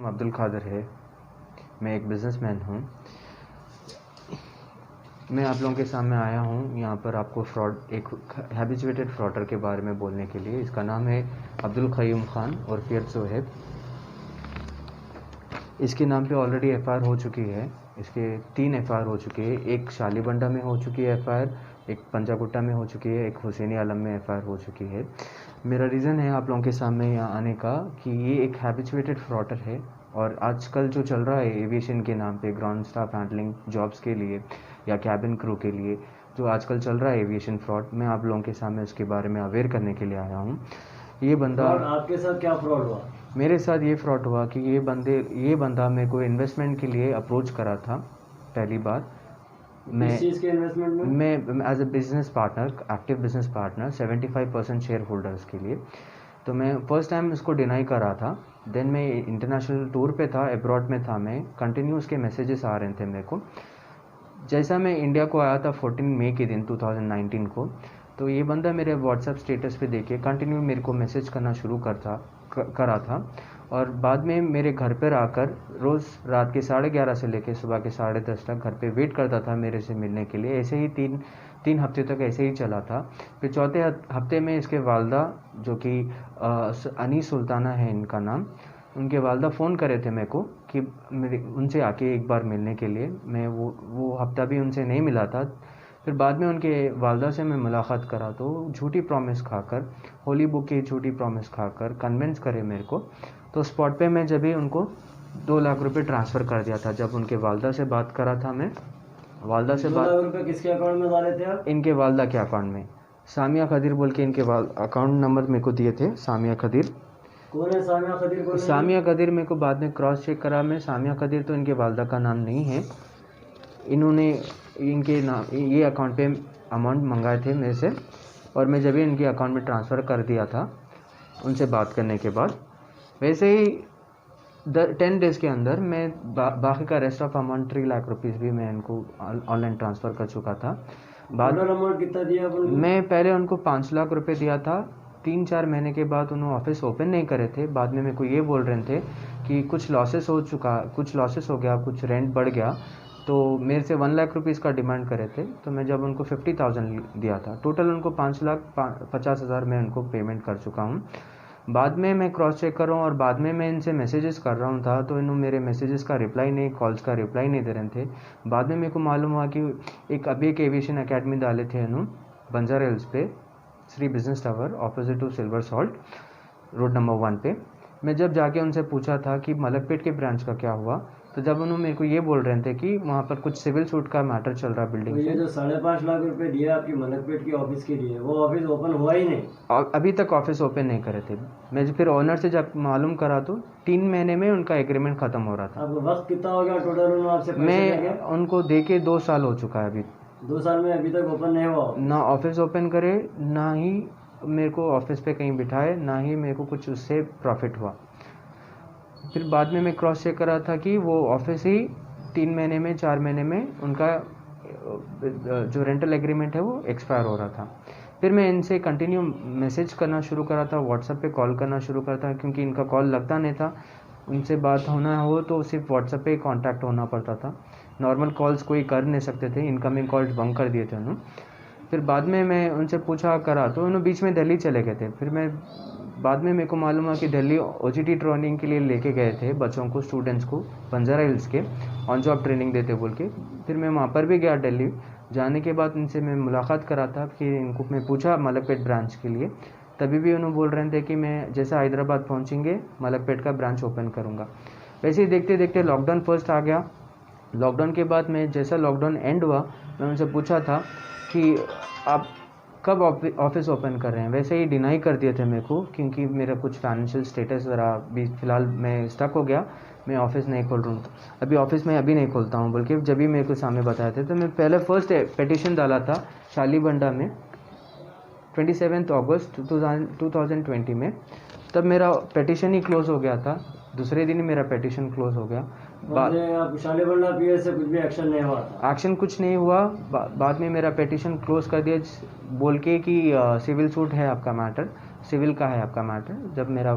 अब्दुल कादिर है। मैं एक बिज़नेसमैन हूँ। मैं आप लोगों के सामने आया हूँ यहाँ पर आपको एक हैबिचुएटेड फ्रॉडर के बारे में बोलने के लिए। इसका नाम है अब्दुल क़य्यूम ख़ान और फिर सोहेब। इसके नाम पे ऑलरेडी एफआईआर हो चुकी है। इसके 3 एफआईआर हो चुकी है। एक शालीबंडा में हो चुकी है एफआईआर, एक पंजागुट्टा में हो चुकी है, एक हुसैनी आलम में एफआईआर हो चुकी है। मेरा रीज़न है आप लोगों के सामने यहाँ आने का कि ये एक हैबिचुएटेड फ्रॉडर है और आजकल जो चल रहा है एविएशन के नाम पे ग्राउंड स्टाफ हैंडलिंग जॉब्स के लिए या कैबिन क्रू के लिए जो आजकल चल रहा है एविएशन फ्रॉड, मैं आप लोगों के सामने उसके बारे में अवेयर करने के लिए आया हूँ। ये बंदा आपके साथ क्या फ्रॉड हुआ? मेरे साथ ये फ्रॉड हुआ कि ये बंदा मेरे को इन्वेस्टमेंट के लिए अप्रोच करा था। पहली बार किस चीज़ के इन्वेस्टमेंट में? मैं as a business partner, active business partner 75% shareholders के लिए। तो मैं फर्स्ट टाइम इसको डिनाई करा था। देन मैं इंटरनेशनल टूर पे था, अब्रॉड में था, मैं कंटिन्यूस के मैसेजेस आ रहे थे मेरे को। जैसा मैं इंडिया को आया था 14 मई के दिन 2019 को, तो ये बंदा मेरे व्हाट्सएप स्टेटस पे देखे कंटिन्यू मेरे को मैसेज करना शुरू करा था और बाद में मेरे घर पर आकर रोज़ रात के 11:30 से लेकर सुबह के 10:30 तक घर पे वेट करता था मेरे से मिलने के लिए। ऐसे ही तीन हफ्ते तक ऐसे ही चला था। फिर चौथे हफ्ते में इसके वालदा, जो कि अनीस सुल्ताना है इनका नाम, उनके वालदा फ़ोन करे थे मेरे को कि उनसे आके एक बार मिलने के लिए। मैं वो हफ्ता भी उनसे नहीं मिला था। फिर बाद में उनके वालदा से मैं मुलाकात करा तो झूठी प्रॉमिस खाकर, होली बुक की झूठी प्रॉमिस खाकर कन्विंस करे मेरे को। तो स्पॉट पे मैं जब भी उनको 2 लाख रुपए ट्रांसफ़र कर दिया था। जब उनके वालदा से बात करा था मैं, वालदा से 2 लाख रुपए किसके अकाउंट में डाले थे आप? इनके वालदा के अकाउंट में। सामिया खदीर बोल के इनके अकाउंट नंबर मेरे को दिए थे। सामिया खदीर कौन है सामिया खदीर? सामिया खदीर मेरे को बाद में क्रॉस चेक करा मैं, सामिया खदीर तो इनके वालदा का नाम नहीं है। इन्होंने इनके नाम ये अकाउंट पे अमाउंट मंगाए थे मेरे से और मैं जब भी इनके अकाउंट में ट्रांसफ़र कर दिया था उनसे बात करने के बाद। वैसे ही 10 डेज़ के अंदर मैं बाकी का rest of amount 3 lakh rupees भी मैं इनको ऑनलाइन ट्रांसफ़र कर चुका था। टोटल अमाउंट कितना दिया आपने? मैं पहले उनको 5 लाख रुपए दिया था। 3-4 महीने के बाद उन्होंने ऑफिस ओपन नहीं करे थे। बाद में मेरे को ये बोल रहे थे कि कुछ लॉसेस हो गया, कुछ रेंट बढ़ गया, तो मेरे से 1 लाख रुपीज़ का डिमांड करे थे। तो मैं जब उनको 50,000 दिया था, टोटल उनको 5,50,000 मैं उनको पेमेंट कर चुका हूँ। बाद में मैं क्रॉस चेक कर रहा हूँ और बाद में मैं इनसे मैसेजेस कर रहा हूँ था, तो इन्होंने मेरे मैसेजेस का रिप्लाई नहीं, कॉल्स का रिप्लाई नहीं दे रहे थे। बाद में मेरे को मालूम हुआ कि एक एविएशन अकेडमी डाले थे इन्होंने बंजारा हिल्स पे, Shri business tower opposite to silver salt road number 1 पे। मैं जब जाके उनसे पूछा था कि मलकपेट के ब्रांच का क्या हुआ, तो जब उन्होंने मेरे को ये बोल रहे थे कि वहाँ पर कुछ सिविल सूट का मैटर चल रहा है बिल्डिंग ये से। जो 5.5 लाख रुपए दिया आपकी मलकपेट की ऑफिस के लिए, वो ऑफिस ओपन हुआ ही नहीं? अभी तक ऑफिस ओपन नहीं करे थे। मैं फिर ऑनर से जब मालूम करा तो 3 महीने में उनका एग्रीमेंट ख़त्म हो रहा था। अब वक्त कितना हो गया टोटल उन्होंने आपसे पैसे मैं उनको दे के 2 साल हो चुका है। अभी 2 साल में अभी तक ओपन नहीं हुआ? ना ऑफिस ओपन करे, ना ही मेरे को ऑफिस पे कहीं बिठाए, ना ही मेरे को कुछ उससे प्रॉफिट हुआ। फिर बाद में मैं क्रॉस चेक करा था कि वो ऑफिस ही 3 महीने में 4 महीने में उनका जो रेंटल एग्रीमेंट है वो एक्सपायर हो रहा था। फिर मैं इनसे कंटिन्यू मैसेज करना शुरू करा था, व्हाट्सएप पे कॉल करना शुरू करा था, क्योंकि इनका कॉल लगता नहीं था। उनसे बात होना हो तो सिर्फ व्हाट्सएप पे कांटेक्ट होना पड़ता था, नॉर्मल कॉल्स कोई कर नहीं सकते थे। इनकमिंग कॉल्स बंद कर दिए थे उन्होंने। फिर बाद में मैं उनसे पूछा करा तो उन्होंने बीच में दिल्ली चले गए थे। फिर मैं बाद में मेरे को मालूम हुआ कि दिल्ली ओजीटी ट्रेनिंग के लिए लेके गए थे बच्चों को, स्टूडेंट्स को, बंजारा हिल्स के ऑन जॉब ट्रेनिंग देते बोल के। फिर मैं वहाँ पर भी गया दिल्ली। जाने के बाद उनसे मैं मुलाकात करा था कि इनको मैं पूछा मलकपेट ब्रांच के लिए, तभी भी उन्होंने बोल रहे थे कि मैं जैसा हैदराबाद पहुँचेंगे मलकपेट का ब्रांच ओपन करूँगा। वैसे ही देखते देखते लॉकडाउन फर्स्ट आ गया। लॉकडाउन के बाद मैं जैसा लॉकडाउन एंड हुआ, मैं उनसे पूछा था कि आप कब ऑफिस ओपन कर रहे हैं। वैसे ही डिनाई कर दिए थे मेरे को, क्योंकि मेरा कुछ फाइनेंशियल स्टेटस ज़रा भी फ़िलहाल मैं स्टक हो गया, मैं ऑफिस नहीं खोल रहा हूँ, अभी ऑफिस में अभी नहीं खोलता हूँ बोल के जब भी मेरे को सामने बताए थे। तो मैं पहले फर्स्ट पिटीशन डाला था शालीबंडा में 27 अगस्त 2020 में। तब मेरा पिटीशन ही क्लोज़ हो गया था, दूसरे दिन ही मेरा पिटीशन क्लोज़ हो गया। आप शालीबंडा पीएस से कुछ भी एक्शन नहीं हुआ? एक्शन कुछ नहीं हुआ। बाद में मेरा पिटीशन क्लोज़ कर दिया बोल के कि सिविल सूट है आपका मैटर, सिविल का है आपका मैटर। जब मेरा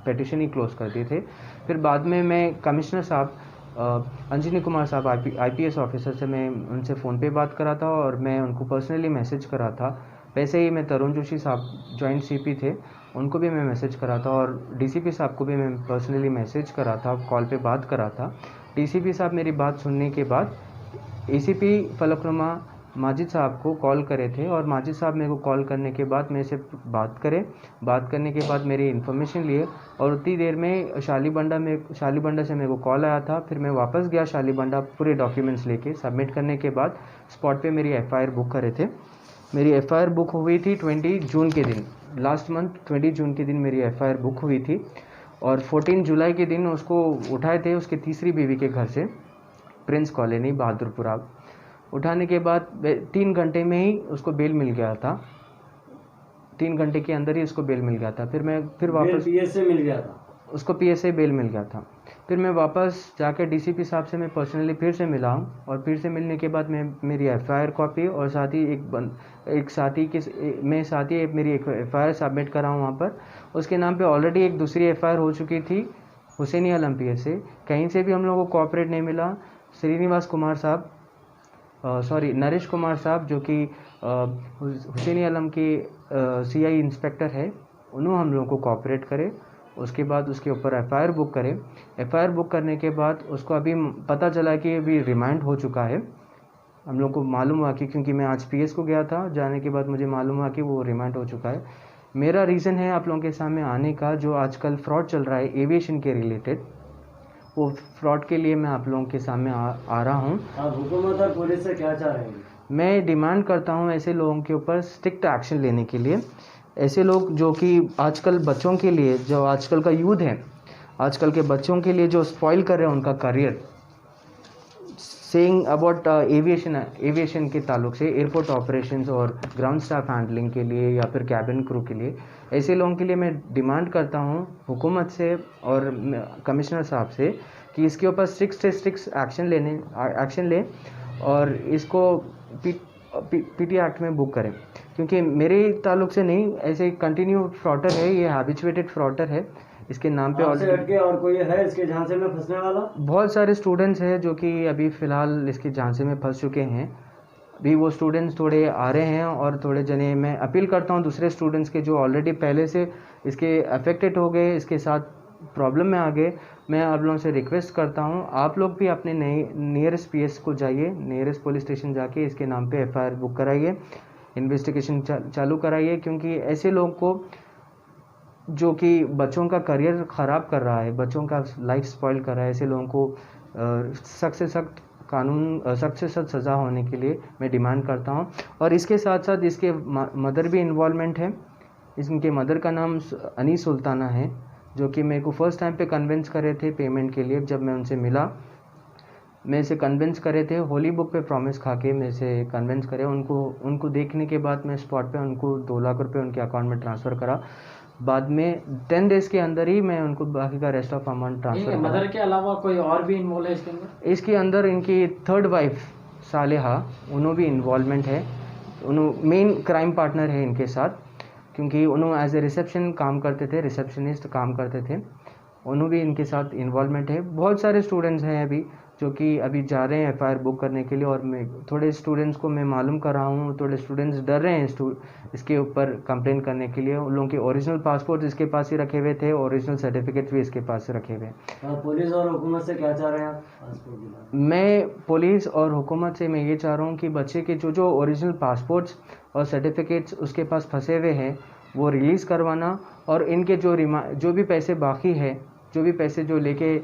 पिटिशन ही क्लोज़ कर दिए थे। फिर बाद में मैं कमिश्नर साहब अंजनी कुमार साहब IPS ऑफिसर से मैं उनसे फ़ोन पे बात करा था और मैं उनको पर्सनली मैसेज करा था। वैसे ही मैं तरुण जोशी साहब जॉइंट CP थे, उनको भी मैं मैसेज करा था और DCP साहब को भी मैं पर्सनली मैसेज करा था, कॉल पे बात करा था। DCP साहब मेरी बात सुनने के बाद ACP फलकनुमा माजिद साहब को कॉल करे थे और माजिद साहब मेरे को कॉल करने के बाद मेरे से बात करने के बाद मेरी इन्फॉर्मेशन लिए और उतनी देर में शालीबंडा से मेरे को कॉल आया था। फिर मैं वापस गया शालीबंडा पूरे डॉक्यूमेंट्स लेके। सबमिट करने के बाद स्पॉट पे मेरी FIR बुक करे थे। मेरी FIR बुक हुई थी 20 जून के दिन, लास्ट मंथ 20 जून के दिन मेरी FIR बुक हुई थी और 14 जुलाई के दिन उसको उठाए थे उसके तीसरी बीवी के घर से, प्रिंस कॉलोनी बहादुरपुरा। उठाने के बाद 3 घंटे में ही उसको बेल मिल गया था, 3 घंटे के अंदर ही उसको बेल मिल गया था। फिर वापस PSA मिल गया था उसको, PSA बेल मिल गया था। फिर मैं वापस जाकर DCP साहब से मैं पर्सनली फिर से मिला हूँ और फिर से मिलने के बाद मैं मेरी FIR कॉपी और साथ ही मेरी एक FIR सबमिट करा हूँ वहाँ पर। उसके नाम पे ऑलरेडी एक दूसरी FIR हो चुकी थी हुसैनी आलम PS से। कहीं से भी हम लोगों को कोऑपरेट नहीं मिला। नरेश कुमार साहब जो कि हुसैनी आलम के CI इंस्पेक्टर है, उन्होंने हम लोगों को कोऑपरेट करे। उसके बाद उसके ऊपर FIR बुक करे। FIR बुक करने के बाद उसको अभी पता चला कि अभी रिमांड हो चुका है। हम लोग को मालूम हुआ कि, क्योंकि मैं आज PS को गया था, जाने के बाद मुझे मालूम हुआ कि वो रिमांड हो चुका है। मेरा रीज़न है आप लोगों के सामने आने का, जो आजकल फ्रॉड चल रहा है एविएशन के रिलेटेड, वो फ्रॉड के लिए मैं आप लोगों के सामने आ रहा हूँ। आप हुकूमत और पुलिस से क्या चाह रहे हैं? मैं डिमांड करता हूँ ऐसे लोगों के ऊपर स्ट्रिक्ट एक्शन लेने के लिए। ऐसे लोग जो कि आजकल बच्चों के लिए, जो आजकल का यूथ है, आजकल के बच्चों के लिए जो स्पॉइल कर रहे हैं उनका करियर, सेइंग अबाउट एविएशन के ताल्लुक से, एयरपोर्ट ऑपरेशंस और ग्राउंड स्टाफ हैंडलिंग के लिए या फिर कैबिन क्रू के लिए, ऐसे लोगों के लिए मैं डिमांड करता हूँ हुकूमत से और कमिश्नर साहब से कि इसके ऊपर स्ट्रिक्ट से स्ट्रिक्ट एक्शन लें और इसको PT एक्ट में बुक करें। क्योंकि मेरे ताल्लुक से नहीं, ऐसे कंटिन्यू फ्रॉडर है, ये हैबिचुएटेड फ्रॉडर है। इसके नाम पे और कोई है इसके झांसे में फंसने वाला? बहुत सारे स्टूडेंट्स हैं जो कि अभी फ़िलहाल इसके झांसे में फंस चुके हैं। अभी वो स्टूडेंट्स थोड़े आ रहे हैं और थोड़े जने, मैं अपील करता हूँ दूसरे स्टूडेंट्स के जो ऑलरेडी पहले से इसके अफेक्टेड हो गए, इसके साथ प्रॉब्लम में आ गए, मैं आप लोगों से रिक्वेस्ट करता हूँ आप लोग भी अपने नियरेस्ट PS को जाइए, नियरेस्ट पुलिस स्टेशन जाके इसके नाम पे FIR बुक कराइए, इन्वेस्टिगेशन चालू कराइए। क्योंकि ऐसे लोगों को जो कि बच्चों का करियर ख़राब कर रहा है, बच्चों का लाइफ स्पॉइल कर रहा है, ऐसे लोगों को सख्त से सख्त कानून, सख्त से सख्त सज़ा होने के लिए मैं डिमांड करता हूं। और इसके साथ साथ इसके मदर भी इन्वॉल्वमेंट है। इनके मदर का नाम अनीस सुल्ताना है, जो कि मेरे को फर्स्ट टाइम पे कन्विंस करे थे पेमेंट के लिए। जब मैं उनसे मिला, मेरे से कन्विंस करे थे, होली बुक पे प्रॉमिस खा के मेरे से कन्विंस करे। उनको देखने के बाद मैं स्पॉट पे उनको 2 लाख रुपए उनके अकाउंट में ट्रांसफ़र करा। बाद में 10 डेज़ के अंदर ही मैं उनको बाकी का रेस्ट ऑफ अमाउंट ट्रांसफ़र करा। मदर के अलावा कोई और भी इन्वॉल्व है इसके अंदर इनकी थर्ड वाइफ सालेहा, उन्होंने भी इन्वॉल्वमेंट है। उन्होंने मेन क्राइम पार्टनर है इनके साथ, क्योंकि उन्होंने एज ए रिसेप्शन काम करते थे, रिसेप्शनिस्ट काम करते थे। उन्होंने भी इनके साथ इन्वॉल्वमेंट है। बहुत सारे स्टूडेंट्स हैं अभी जो कि अभी जा रहे हैं FIR बुक करने के लिए, और मैं थोड़े स्टूडेंट्स को मैं मालूम कर रहा हूँ, थोड़े स्टूडेंट्स डर रहे हैं इसके ऊपर कंप्लेन करने के लिए। उन लोगों के ओरिजिनल पासपोर्ट इसके पास ही रखे हुए थे, ओरिजिनल सर्टिफिकेट भी इसके पास रखे हुए। पुलिस और हुकूमत से क्या चाह रहे हैं आप? मैं पुलिस और हुकूमत से मैं ये चाह रहा हूँ कि बच्चे के जो ओरिजिनल पासपोर्ट्स और सर्टिफिकेट्स उसके पास फंसे हुए हैं वो रिलीज़ करवाना, और इनके जो भी पैसे बाकी है, जो भी पैसे जो लेके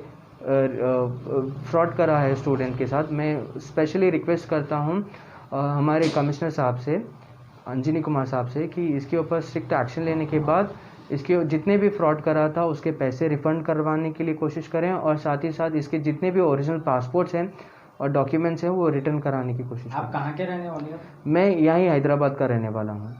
फ्रॉड करा है स्टूडेंट के साथ, मैं स्पेशली रिक्वेस्ट करता हूँ हमारे कमिश्नर साहब से, अंजनी कुमार साहब से, कि इसके ऊपर स्ट्रिक्ट एक्शन लेने के बाद इसके जितने भी फ्रॉड करा था उसके पैसे रिफ़ंड करवाने के लिए कोशिश करें, और साथ ही साथ इसके जितने भी ओरिजिनल पासपोर्ट्स हैं और डॉक्यूमेंट्स हैं वो रिटर्न कराने की कोशिश करें। आप कहाँ के रहने वाले हैं? मैं यहीं हैदराबाद का रहने वाला हूँ।